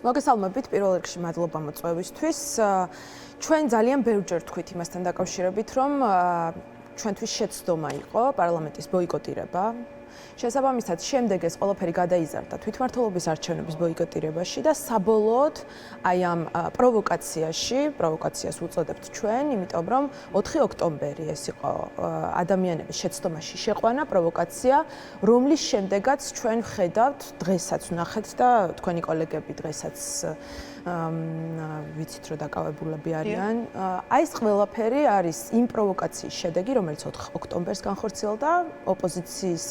მოგესალმებით, პირველ რიგში მადლობა მოწვევისთვის. ჩვენ ძალიან ბევრჯერ თქვით იმასთან დაკავშირებით, რომ ჩვენთვის შეცდომა იყო პარლამენტის ბოიკოტირება. შესაბამისად, შემდეგ ეს ყველაფერი გადაიზარდა თვითმმართველობის არჩევნების ბოიკოტირებაში და საბოლოოდ აი ამ პროვოკაციას უწოდებთ ჩვენ, იმიტომ რომ 4 ოქტომბერი ეს იყო ადამიანების შეცდომაში შეყვანა, პროვოკაცია, რომლის შემდეგაც ჩვენ ვხედავთ, დღესაც ვნახეთ და თქვენი კოლეგები დღესაც ვიცით რომ დაკავებულები არიან. აი ეს ყველაფერი არის იმ პროვოკაციის შედეგი, რომელიც 4 ოქტომბერს განხორციელდა ოპოზიციის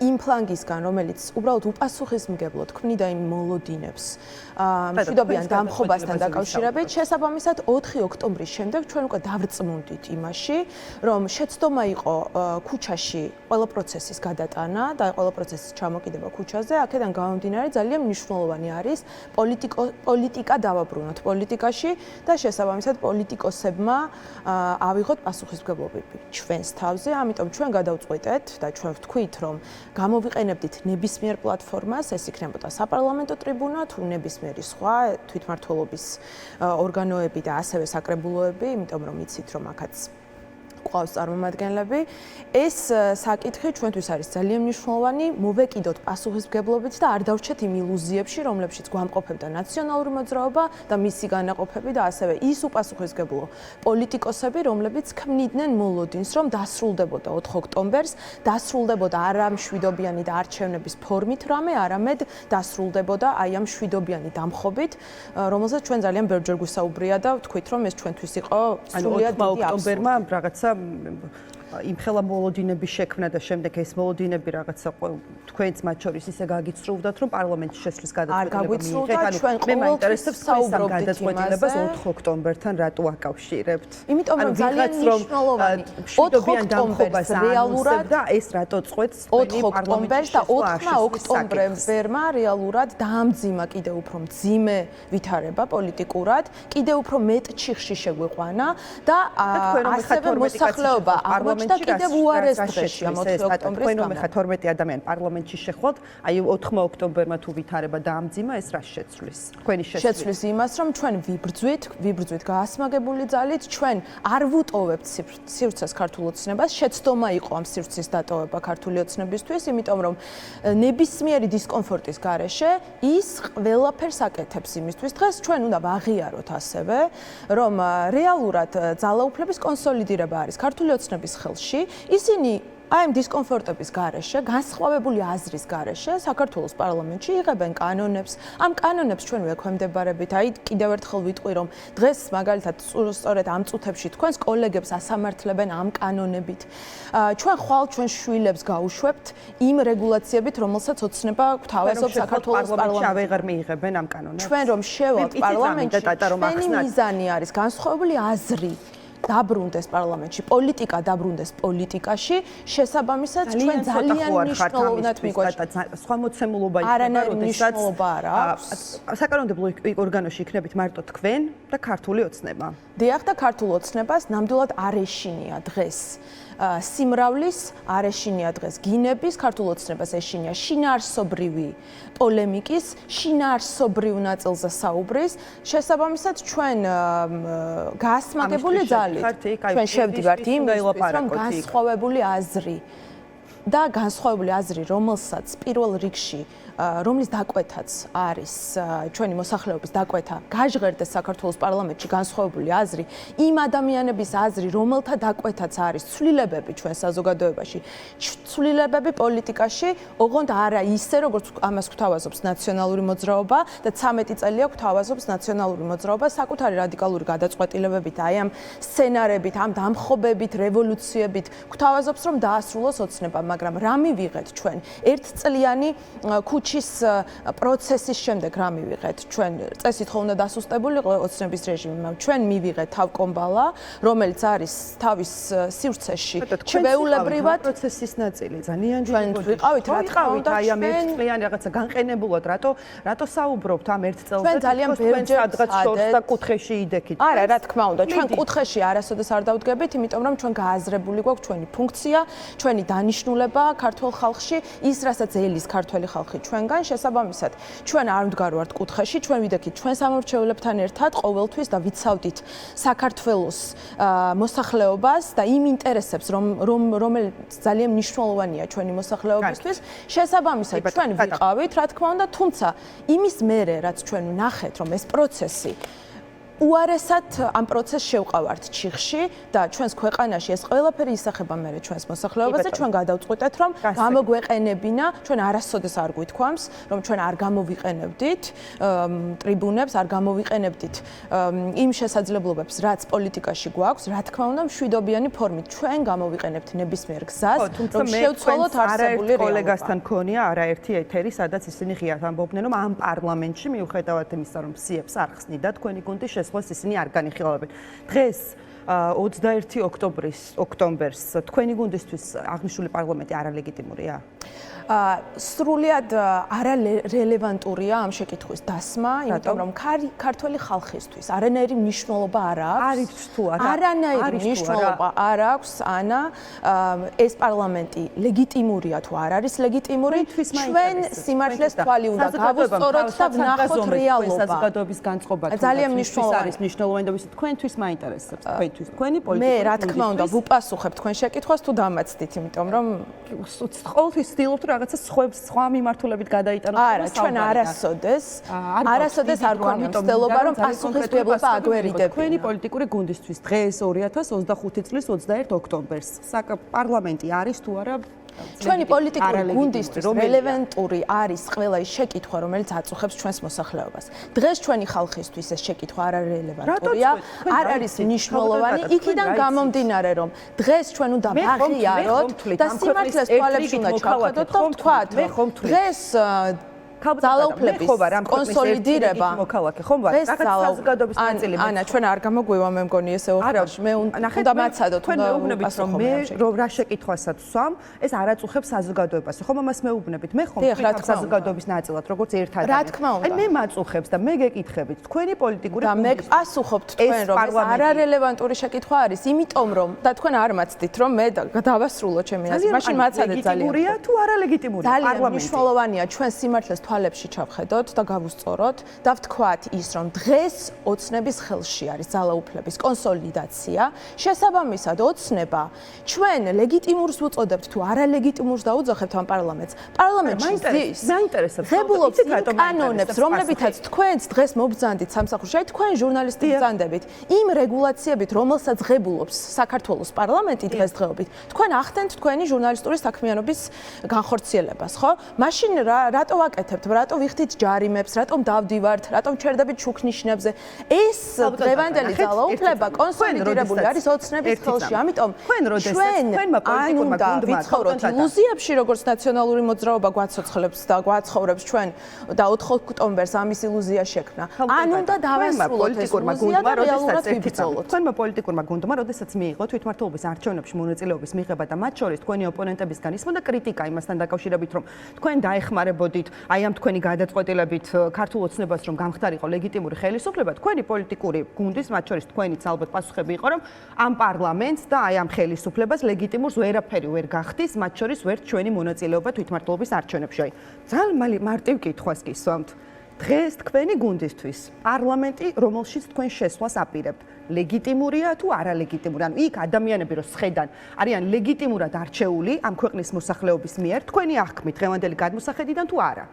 იმ ფლანგისგან, რომელიც უბრალოდ უპასუხისმგებლოდ ქმნიდა იმ მოლოდინებს მშვიდობიან დამხობასთან დაკავშირებით. შესაბამისად, 4 ოქტომბრის შემდეგ ჩვენ უკვე დავრწმუნდით იმაში, რომ შეცდომა იყო ქუჩაში ყველა პროცესის გადატანა და ყველა პროცესის ჩამოკიდება ქუჩაზე. აქედან გამომდინარე ძალიან მნიშვნელოვანი არის პოლიტიკა დავაბრუნოთ პოლიტიკაში და შესაბამისად პოლიტიკოსებმა ავიღოთ პასუხისმგებლობები ჩვენს თავზე. ამიტომ ჩვენ გადავწყვიტეთ და ჩვენ ვთქვით, რომ გამოვიყენებდით ნებისმიერ პლატფორმას, ეს იქნებოდა საპარლამენტო ტრიბუნა, თუ ნებისმიერი სხვა თვითმმართველობის ორგანოები და ასევე საკრებულოები, იმიტომ რომ იცით რომ აქაც ყავს წარმომადგენლები. ეს საკითხი ჩვენთვის არის ძალიან მნიშვნელოვანი, მოვეკიდოთ პასუხისმგებლობით და არ დავრჩეთ იმ ილუზიებში, რომლებშიც გვამყოფებდა ნაციონალური მოძრაობა და მისი განაყოფები და ასევე ის უპასუხისმგებლო პოლიტიკოსები, რომლებიც ქმნიდნენ მოლოდინს, რომ დასრულდებოდა 4 ოქტომბერს, დასრულდებოდა არა მშვიდობიანი და არჩევნების ფორმით რამე, არამედ დასრულდებოდა აი ამ მშვიდობიანი დამხობით, რომელზეც ჩვენ ძალიან ბევრჯერ გვისაუბრია და ვთქვით, რომ ეს ჩვენთვის იყო სრულიად დიდი ოქტომბერმა რაღაცა იმხელა მოლოდინების შექმნა და შემდეგ ეს მოლოდინები რაღაცა თქვენც მათ შორის ისე გაგიცრუვდათ, რომ პარლამენტის შესვლის გადაწყვეტილება მიიღეთ. ჩვენ მაინტერესებს საუბრობთ გადაწყვეტილებას 4 ოქტომბერთან რატო აკავშირებთ? იმიტომ რომ ძალიან მნიშვნელოვანი 4 ოქტომბერს რეალურად და ეს რატო წყვეტს 4 ოქტომბერს და 4 ოქტომბერმა რეალურად დაამძიმა კიდევ უფრო მძიმე ვითარება პოლიტიკურად, კიდევ უფრო მეტ ჩიხში შეგვიყვანა და ასევე მოსახლეობა და კიდევ უარეს დღეში ამ 4 ოქტომბრის თქვენ რომ ხა 12 ადამიანი პარლამენტში შეხვალთ, აი 4 ოქტომბერმა თუ ვითარება დაამძიმა, ეს რა შეცვლის? თქვენი შეცვლის იმას, რომ ჩვენ ვიბრძვით გაასმაგებული ძალით, ჩვენ არ ვუტოვებთ სივრცეს ქართულ ოცნებას, შეცდომა იყო ამ სივრცის დატოვება ქართული ოცნებისთვის, იმიტომ რომ ნებისმიერი დისკომფორტის გარეშე ის ყველაფერს აკეთებს იმისთვის. დღეს ჩვენ უნდა ვაღიაროთ ასევე, რომ რეალურად ძალაუფლების კონსოლიდირება არის ქართული ოცნების ხელში. ისინი აი ამ დისკომფორტების გარეშე, განსხვავებული აზრის გარეშე საქართველოს პარლამენტში იღებენ კანონებს. ამ კანონებს ჩვენ ვექვემდებარებით. აი კიდევ ერთხელ ვიტყვი, რომ დღეს მაგალითად სწორედ ამ წუთებში თქვენს კოლეგებს ასამართლებენ ამ კანონებით. ჩვენ ხვალ ჩვენ შვილებს გაუშვებთ იმ რეგულაციებით, რომელსაც ოცნება გვთავაზობს საქართველოს პარლამენტში. აღარ მიიღებენ ამ კანონებს. ჩვენ რომ შევალთ პარლამენტში, ჩვენი მიზანი არის განსხვავებული აზრი დაბრუნდეს პარლამენტში, პოლიტიკა დაბრუნდეს პოლიტიკაში, შესაბამისად ჩვენ ძალიან მნიშვნელოვნად მიგვაჩნია. სხვა მოცემულობა იქნება, არანაირი მნიშვნელობა არა აქვს. საკანონმდებლო ორგანოში იქნებით მარტო თქვენ და ქართული ოცნება. დიახ და ქართულ ოცნებას ნამდვილად არ ეშინია დღეს სიმრავლის, არ ეშინია დღეს გინების, ქართულ ოცნებას ეშინია შინაარსობრივი პოლემიკის, შინაარსობრივ ნაწილზე საუბრის. შესაბამისად ჩვენ გაასმაგებული ძალით ჩვენ შევდივართ იმისთვის, რომ განსხვავებული აზრი და განსხვავებული აზრი, რომელსაც პირველ რიგში რომლის დაკვეთაც არის ჩვენი მოსახლეობის დაკვეთა, გაჟღერდეს საქართველოს პარლამენტში განსხვავებული აზრი, იმ ადამიანების აზრი, რომელთა დაკვეთაც არის ცვლილებები ჩვენ საზოგადოებაში, ცვლილებები პოლიტიკაში, ოღონდ არა ისე, როგორც ამას გვთავაზობს ნაციონალური მოძრაობა და 13 წელია გვთავაზობს ნაციონალური მოძრაობა საკუთარი რადიკალური გადაწყვეტილებებით, აი ამ სცენარებით, ამ დამხობებით, რევოლუციებით გვთავაზობს, რომ დაასრულოს ოცნება, მაგრამ რა მივიღეთ ჩვენ? ერთწლიანი ქუჩის პროცესის შემდეგ რა მივიღეთ? ჩვენ წესით ხო უნდა დასუსტებულიყო ოცნების რეჟიმი, ჩვენ მივიღეთ თავკომბალა, რომელიც არის თავის სივრცეში ჩვეულებრივად პროცესის ნაწილი. ძალიან ჩვენ ვიყავით, რა თქმა უნდა, აი ამ ერთწლიანი რაღაცა განყენებულად, რატო საუბრობთ ამ ერთ წელზე? ჩვენ ძალიან ბევრჯერ სადღაც შორს და კუთხეში იდექით. არა, რა თქმა უნდა, ჩვენ კუთხეში არასოდეს არ დავდგებით, იმიტომ რომ ჩვენ გააზრებული გვაქვს ჩვენი ფუნქცია, ჩვენი დანიშნულება ქართულ ხალხში, ის რასაც ელის ქართველი ხალხი ჩვენ ჩვენგან შესაბამისად. ჩვენ არ ვდგარვართ კუთხეში, ჩვენ ვიდექით ჩვენ სამორჩეულებთან ერთად ყოველთვის და ვიცავდით საქართველოს მოსახლეობას და იმ ინტერესებს, რომელიც ძალიან მნიშვნელოვანია ჩვენი მოსახლეობისთვის, შესაბამისად ჩვენ ვიყავით, რა თქმა უნდა, თუმცა იმის მერე, რაც ჩვენ ვნახეთ, რომ ეს პროცესი უარესად ამ პროცესს შევყავართ ჩიხში და ჩვენს ქვეყანაში ეს ყველაფერი ისახება მერე ჩვენს მოსახლეობას და ჩვენ გადავწყვიტეთ რომ გამოგვეყენებინა, ჩვენ არასოდეს არ გვითქვამს, რომ ჩვენ არ გამოვიყენებდით ტრიბუნებს, არ გამოვიყენებდით იმ შესაძლებლობებს, რაც პოლიტიკაში გვაქვს, რა თქმა უნდა, მშვიდობიანი ფორმით ჩვენ გამოვიყენებთ ნებისმიერ გზას, რომ შევცვალოთ არსებული რეალობა. კოლეგასთან ქონია არაერთი ეთერი, სადაც ისინი ღიად ამბობდნენ, რომ ამ პარლამენტში მიუხედავად იმისა, რომ სიებს არ ხსნიდა თქვენი გუნდი ისინი არ განიხილავებენ. დღეს 21 ოქტომბერს თქვენი გუნდისთვის აღნიშნული პარლამენტი არალეგიტიმურია? სრულიად არარელევანტურია ამ შეკითხვის დასმა, იმიტომ რომ ქართველი ხალხისთვის არანაირი მნიშვნელობა არ აქვს. არის თუ არა? არანაირი მნიშვნელობა არ აქვს, ანა, ეს პარლამენტი ლეგიტიმურია თუ არ არის ლეგიტიმური, ჩვენ სიმართლეს თვალი უნდა გავუსწოროთ და ვნახოთ რეალობა. საზოგადოების განწყობა ძალიან მნიშვნელოვანი არის მნიშვნელოვანი და თქვენთვის მაინტერესებს, თქვენთვის, თქვენი პოლიტიკური. მე რა თქმა უნდა ვუპასუხებ თქვენ შეკითხვას თუ დამაცდით, იმიტომ რომ ყოველთვის ვცდილობთ რაღაცა სხვა მიმართულებით გადაიტანოთ. არა, ჩვენ არასოდეს არ გვქონია მცდელობა რომ პასუხისმგებლობა აგვერიდებინა. თქვენი პოლიტიკური გუნდისთვის დღეს 2025 წლის 21 ოქტომბერს პარლამენტი არის თუ არა? ჩვენი პოლიტიკური გუნდისთვის რელევანტური არის ყველა ის შეკითხვა, რომელიც აწუხებს ჩვენს მოსახლეობას. დღეს ჩვენი ხალხისთვის ეს შეკითხვა არ არის რელევანტურია, არ არის მნიშვნელოვანი, იქიდან გამომდინარე, რომ დღეს ჩვენ უნდა ვაღიაროთ და სიმართლეს თვალებში უნდა ჩავხედოთ და ვთქვათ, რომ დღეს ძალაუფლების კონსოლიდირება მოქალაქე ხომ ვარ? რაღაც საზოგადოების ნაწილი. ანა, ჩვენ არ გამოგვივა მე მგონი ესე ოქროში. მე უნდა მაცადოთ, უნდა მეუბნებით რომ მე რა შეკითხვასაც ვსვამ, ეს არ აწუხებს საზოგადოებას. ხომ ამას მეუბნებით. მე ხომ საზოგადოების ნაწილად, როგორც ერთ ადამიანი. რა თქმა უნდა. აი მე მაწუხებს და მე გეკითხებით, თქვენი პოლიტიკური და მე პასუხობთ თქვენ რომ ეს არარელევანტური შეკითხვა არის, იმიტომ რომ და თქვენ არ მაცდით რომ მე დავასრულო ჩემი აზრი. მაშინ მაცადეთ ძალიან. ლეგიტიმურია თუ არალეგიტიმურია პარლამენტი? ძალიან მნიშვნელოვანია ჩვენ სიმართლეს თვალებში ჩავხედოთ და გავუსწოროთ და ვთქვათ ის, რომ დღეს ოცნების ხელში არის ძალაუფლების კონსოლიდაცია. შესაბამისად, ოცნება ჩვენ ლეგიტიმურს ვუწოდებთ თუ არალეგიტიმურს დაუძახებთ ამ პარლამენტს. პარლამენტში ზის ღებულობს კანონებს, რომლებითაც თქვენც დღეს მობრძანდით სამსახურში, აი თქვენ ჟურნალისტი ბრძანდებით, იმ რეგულაციებით, რომელსაც ღებულობს საქართველოს პარლამენტი დღესდღეობით, თქვენ ახდენთ თქვენი ჟურნალისტური საქმიანობის განხორციელებას, ხო? მაშინ რატო ვაკეთებთ? რატო ვიხდით ჯარიმებს, რატომ დავდივართ, რატომ ჩერდებით შუქნიშნებზე? ეს დღევანდელი ძალაუფლება კონსოლიდირებული არის ოცნების ხელში. ამიტომ ჩვენ უნდა ვიცხოვროთ ილუზიებში, როგორც ნაციონალური მოძრაობა გვაცოცხლებს და გვაცხოვრებს ჩვენ და 4 ოქტომბერს ამის ილუზია შექმნა. ან უნდა დავასრულოთ ეს ილუზია და რეალურად ვიბრძოლოთ. თქვენმა პოლიტიკურმა გუნდმა, როდესაც მიიღო თვითმმართველობის არჩევნებში მონაწილეობის მიღება და მათ შორის თქვენი ოპონენტებისგან ისმოდა კრიტიკა იმასთან დაკავშირებით, რომ თქვენ დაეხმარებოდით აი ამ თქვენი გადაწყვეტილებით ქართულ ოცნებას რომ გამხდარიყო ლეგიტიმური ხელისუფლება, თქვენი პოლიტიკური გუნდის, მათ შორის თქვენიც ალბათ პასუხები იყო, რომ ამ პარლამენტს და აი ამ ხელისუფლებას ლეგიტიმურს ვერაფერი ვერ გახდის, მათ შორის ვერ ჩვენი მონაწილეობა თვითმმართველობის არჩევნებში. ძალიან მარტივ კითხვას გისვამთ. დღეს თქვენი გუნდისთვის პარლამენტი, რომელშიც თქვენ შესვლას აპირებთ, ლეგიტიმურია თუ არალეგიტიმურია? ანუ იქ ადამიანები რომ სხედან, არიან ლეგიტიმურად არჩეული ამ ქვეყნის მოსახლეობის მიერ, თქვენი აღქმით დღევანდელი გადმოსახედიდან თუ არა?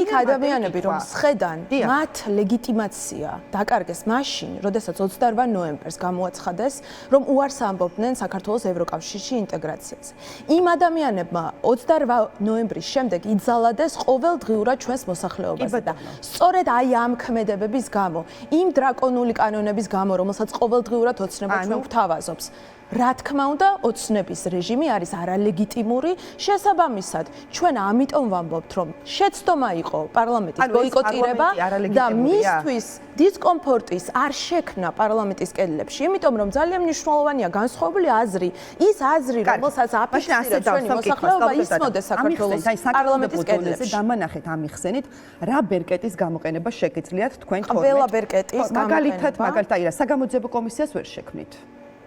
იქ ადამიანები რომ სხედან, მათ ლეგიტიმაცია დაკარგეს მაშინ, როდესაც 28 ნოემბერს გამოაცხადეს, რომ უარს ამბობდნენ საქართველოს ევროკავშირში ინტეგრაციაზე. იმ ადამიანებმა 28 ნოემბრის შემდეგ იძალადეს ყოველდღიურად ჩვენს მოსახლეობაზე და სწორედ აი ამ ქმედებების გამო, იმ დრაკონული კანონების გამო, რომელსაც ყოველდღიურად ოცნება ჩვენ გვთავაზობს. რა თქმა უნდა, ოცნების რეჟიმი არის არალეგიტიმური, შესაბამისად, ჩვენ ამიტომ ვამბობთ, რომ შეცდომა იყო პარლამენტის ბოიკოტირება და მისთვის დისკომფორტის არ შექმნა პარლამენტის კედლებში, იმიტომ რომ ძალიან მნიშვნელოვანია განსხვავებული აზრი, ის აზრი, რომელსაც აფიქსირებს ჩვენი მოსახლეობა, ისმოდეს საქართველოს პარლამენტის კედლებში. დამანახეთ ამიხსენით, რა ბერკეტის გამოყენება შეგიძლიათ თქვენ თორმეტ. ყველა ბერკეტის მაგალითად, აი რა საგამოძიებო კომისიას ვერ შექმნით.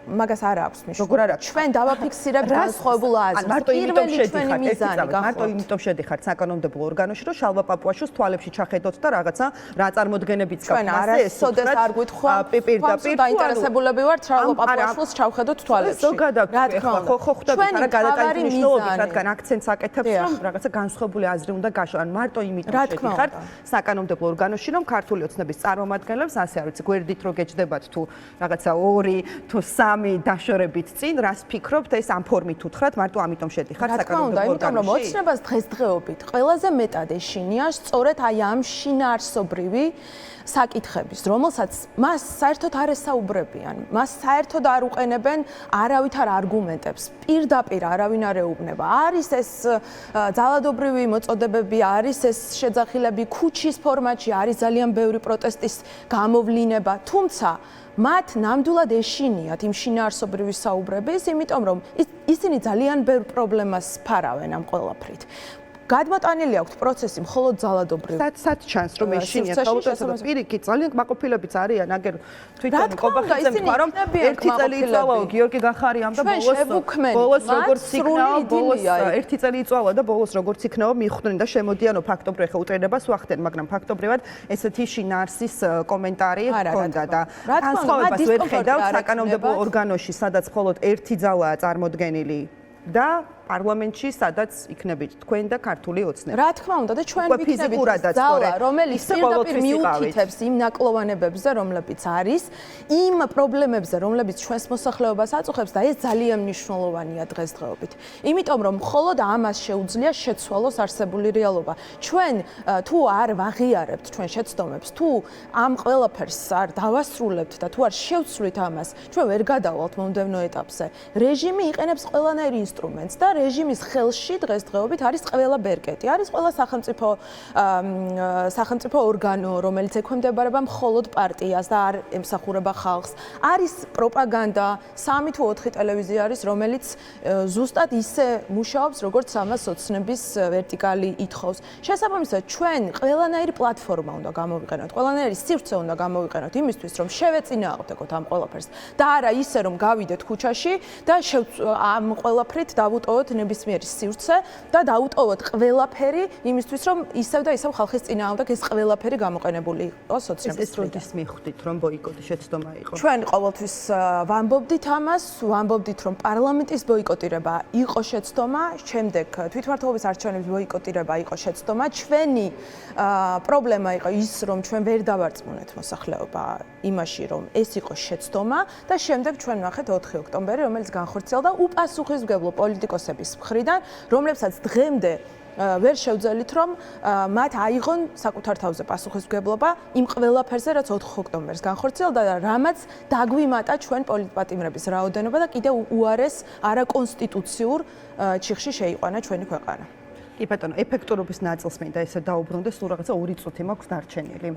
მაგას არ აქვს როგორ არ მნიშვნელობა. აქვს? ჩვენ დავაფიქსირებთ განსხვავებულ აზრს. მარტო იმიტომ შედიხართ, მიზანი მარტო იმიტომ შედიხართ საკანონმდებლო ორგანოში, რომ შალვა პაპუაშვილს თვალებში ჩახედოთ და რაღაცა რა წარმოდგენებიც გაქვთ. ჩვენ არასოდეს არ გვითხოვთ პირდაპირ დაინტერესებულები ვართ შალვა პაპუაშვილს ჩავხედოთ თვალებში. რა თქმა უნდა, ხო ხვდებით რა გადატანის მნიშვნელობით, რადგან აქცენტს აკეთებს, რომ რაღაცა განსხვავებული აზრი უნდა გაშო. ან მარტო იმიტომ შედიხართ საკანონმდებლო ორგანოში, რომ ქართული ოცნების წარმომადგენლებს ასე არ ვიცი, გვერდით რო გეჭდებათ თუ რაღაცა 2 თუ 3 დაშორებით წინ, რას ფიქრობთ, ეს ამ ფორმით უთხრათ, მარტო ამიტომ შედიხართ საკანონმდებლო ორგანოში. იმიტომ რომ ოცნებას დღესდღეობით ყველაზე მეტად ეშინია სწორედ აი ამ შინაარსობრივი საკითხების, რომელსაც მას საერთოდ არ ესაუბრებიან, მას საერთოდ არ უყენებენ არავითარ არგუმენტებს, პირდაპირ არავინ არ ეუბნება. არის ეს ძალადობრივი მოწოდებები, არის ეს შეძახილები ქუჩის ფორმატში, არის ძალიან ბევრი პროტესტის გამოვლინება, თუმცა მათ ნამდვილად ეშინიათ იმ შინაარსობრივი საუბრების, იმიტომ რომ ისინი ძალიან ბევრ პრობლემას ფარავენ ამ ყველაფრით. გადმოტანილი აქვს პროცესი მხოლოდ ძალადობრივ. სად ჩანს რომ ეშინიათ გაუწესებად პირიქით ძალიან კმაყოფილებიც არიან, აგერ თვითონ ყობახიძე თქვა რომ ერთი წელი იწვალა გიორგი გახარიამ და ბოლოს როგორც იქნება, ბოლოს ერთი წელი იწვალა და ბოლოს როგორც იქნება მიხვდნენ და შემოდიანო ფაქტობრივ ხა უტრედებას ვახდენ, მაგრამ ფაქტობრივად ესეთი შინაარსის კომენტარი ჰქონდა და განსხვავებას ვერ ხედავთ საკანონმდებლო ორგანოში, სადაც მხოლოდ ერთი ძალაა წარმოდგენილი და პარლამენტში, სადაც იქნებით თქვენ და ქართული ოცნება. რა თქმა უნდა და ჩვენ ვიქნებით ძალა, რომელიც პირდაპირ მიუთითებს იმ ნაკლოვანებებზე, რომლებიც არის, იმ პრობლემებზე, რომლებიც ჩვენს მოსახლეობას აწუხებს და ეს ძალიან მნიშვნელოვანია დღესდღეობით. იმიტომ რომ მხოლოდ ამას შეუძლია შეცვალოს არსებული რეალობა. ჩვენ თუ არ ვაღიარებთ ჩვენ შეცდომებს, თუ ამ ყველაფერს არ დავასრულებთ და თუ არ შევცვლით ამას, ჩვენ ვერ გადავალთ მომდევნო ეტაპზე. რეჟიმი იყენებს ყველანაირ ინსტრუმენტს და რეჟიმის ხელში დღესდღეობით არის ყველა ბერკეტი, არის ყველა სახელმწიფო ორგანო, რომელიც ექვემდებარება მხოლოდ პარტიას და არ ემსახურება ხალხს. არის პროპაგანდა, 3 თუ 4 ტელევიზია არის, რომელიც ზუსტად ისე მუშაობს, როგორც ამას ოცნების ვერტიკალი ითხოვს. შესაბამისად, ჩვენ ყველანაირი პლატფორმა უნდა გამოვიყენოთ, ყველანაირი სივრცე უნდა გამოვიყენოთ იმისთვის, რომ შევეწინააღმდეგოთ ამ ყველაფერს და არა ისე, რომ გავიდეთ ქუჩაში და ამ ყველაფრით დავუტოვოთ ნებისმიერი სივრცე და დაუტოვოთ ყველაფერი იმისთვის, რომ ისევ და ისევ ხალხის წინააღმდეგ ეს ყველაფერი გამოყენებული იყოს ოცნების. ეს როდის მიხვდით, რომ ბოიკოტი შეცდომა იყო? ჩვენ ყოველთვის ვამბობდით ამას, ვამბობდით, რომ პარლამენტის ბოიკოტირება იყო შეცდომა, შემდეგ თვითმმართველობის არჩევნების ბოიკოტირება იყო შეცდომა. ჩვენი პრობლემა იყო ის, რომ ჩვენ ვერ დავარწმუნეთ მოსახლეობა იმაში, რომ ეს იყო შეცდომა და შემდეგ ჩვენ ნახეთ 4 ოქტომბერი, რომელიც განხორციელდა უპასუხისმგებლო პოლიტიკოსების მხრიდან, რომლებსაც დღემდე ვერ შევძელით, რომ მათ აიღონ საკუთარ თავზე პასუხისმგებლობა იმ ყველაფერზე, რაც 4 ოქტომბერს განხორციელდა და რამაც დაგვიმატა ჩვენ პოლიტპატიმრების რაოდენობა და კიდევ უარეს არაკონსტიტუციურ ჩიხში შეიყვანა ჩვენი ქვეყანა. კი ბატონო, ეფექტურობის ნაწილს მინდა ესე დაუბრუნდე, სულ რაღაცა 2 წუთი მაქვს დარჩენილი.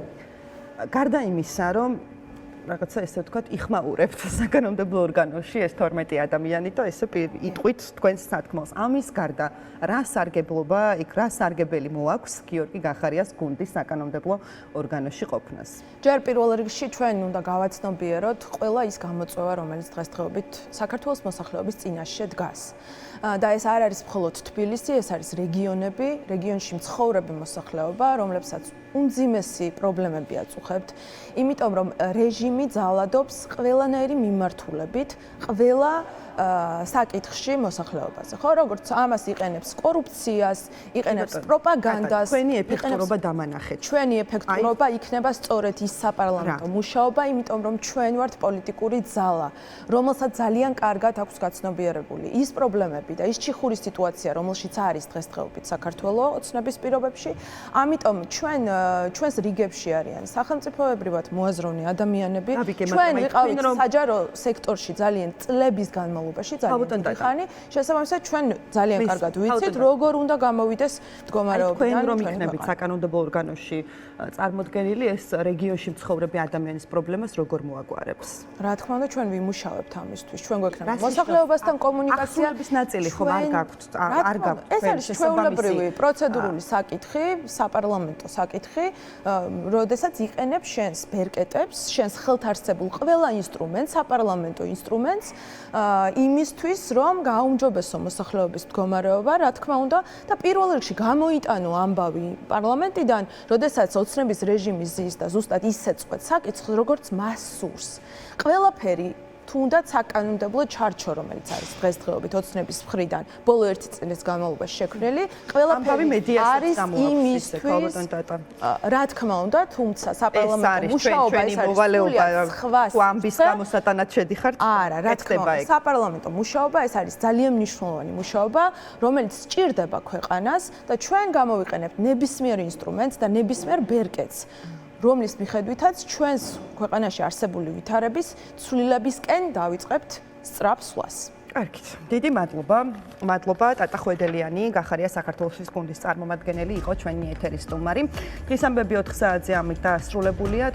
გარდა იმისა, რომ რაღაცა ესე ვთქვათ, იხმაურებთ საკანონმდებლო ორგანოში ეს 12 ადამიანი და ესე იტყვით თქვენს სათქმელს. ამის გარდა რა სარგებლობა, იქ რა სარგებელი მოაქვს გიორგი გახარიას გუნდის საკანონმდებლო ორგანოში ყოფნას? ჯერ პირველ რიგში ჩვენ უნდა გავაცნობიეროთ ყველა ის გამოწვევა, რომელიც დღესდღეობით საქართველოს მოსახლეობის წინაშე დგას. და ეს არ არის მხოლოდ თბილისი, ეს არის რეგიონები, რეგიონში მცხოვრები მოსახლეობა, რომლებსაც უმძიმესი პრობლემები აწუხებთ, იმიტომ რომ რეჟიმი ძალადობს ყველანაირი მიმართულებით, ყველა საკითხში მოსახლეობაზე. ხო, როგორც ამას იყენებს კორუფციას, იყენებს პროპაგანდას, ჩვენი ეფექტურობა დამანახეთ. ჩვენი ეფექტურობა იქნება სწორედ ის საპარლამენტო მუშაობა, იმიტომ რომ ჩვენ ვართ პოლიტიკური ძალა, რომელსაც ძალიან კარგად აქვს გაცნობიერებული ის პრობლემები და ის ჩიხური სიტუაცია, რომელშიც არის დღესდღეობით საქართველოს ოცნების პირობებში. ამიტომ ჩვენს რიგებში არიან სახელმწიფოებრივად მოაზროვნე ადამიანები. ჩვენ ვიყავით საჯარო სექტორში ძალიან წლების განმავლობაში, ძალიან დიდი ხანი. შესაბამისად, ჩვენ ძალიან კარგად ვიცით, როგორ უნდა გამოვიდეს მდგომარეობიდან. თქვენ რომ იქნებით საკანონმდებლო ორგანოში წარმოდგენილი, ეს რეგიონში მცხოვრები ადამიანის პრობლემას როგორ მოაგვარებს? რა თქმა უნდა, ჩვენ ვიმუშავებთ ამისთვის. ჩვენ გვექნება მოსახლეობასთან კომუნიკაცია. ნაწილი ხომ არ გაქვთ, არ გაქვთ. ეს არის ჩვეულებრივი პროცედურული საკითხი, საპარლამენტო საკითხი. საკითხი, როდესაც იყენებს შენს ბერკეტებს, შენს ხელთარსებულ ყველა ინსტრუმენტს, საპარლამენტო ინსტრუმენტს, იმისთვის, რომ გააუმჯობესო მოსახლეობის მდგომარეობა, რა თქმა უნდა, და პირველ რიგში გამოიტანო ამბავი პარლამენტიდან, როდესაც ოცნების რეჟიმი ზის და ზუსტად ისე წყვეტ საკითხს, როგორც მას სურს. ყველაფერი თუნდაც საკანონმდებლო ჩარჩო, რომელიც არის დღესდღეობით ოცნების მხრიდან ბოლო 1 წლის განმავლობაში შექმნილი, ყველაფერი არის იმისთვის, რა თქმა უნდა, თუმცა საპარლამენტო მუშაობა ეს არის ამბის გამოსატანად შედიხართ? არა, რა თქმა უნდა, საპარლამენტო მუშაობა ეს არის ძალიან მნიშვნელოვანი მუშაობა, რომელიც სჭირდება ქვეყანას და ჩვენ გამოვიყენებთ ნებისმიერ ინსტრუმენტს და ნებისმიერ ბერკეტს, რომლის მიხედვითაც ჩვენს ქვეყანაში არსებული ვითარების ცვლილებისკენ დავიწყებთ სწრაფ სვლას. კარგით. დიდი მადლობა. მადლობა ტატა ხვედელიანი, გახარია საქართველოს გუნდის წარმომადგენელი იყო ჩვენი ეთერის სტუმარი. დღის ამბები 4 საათზე ამით დასრულებულია.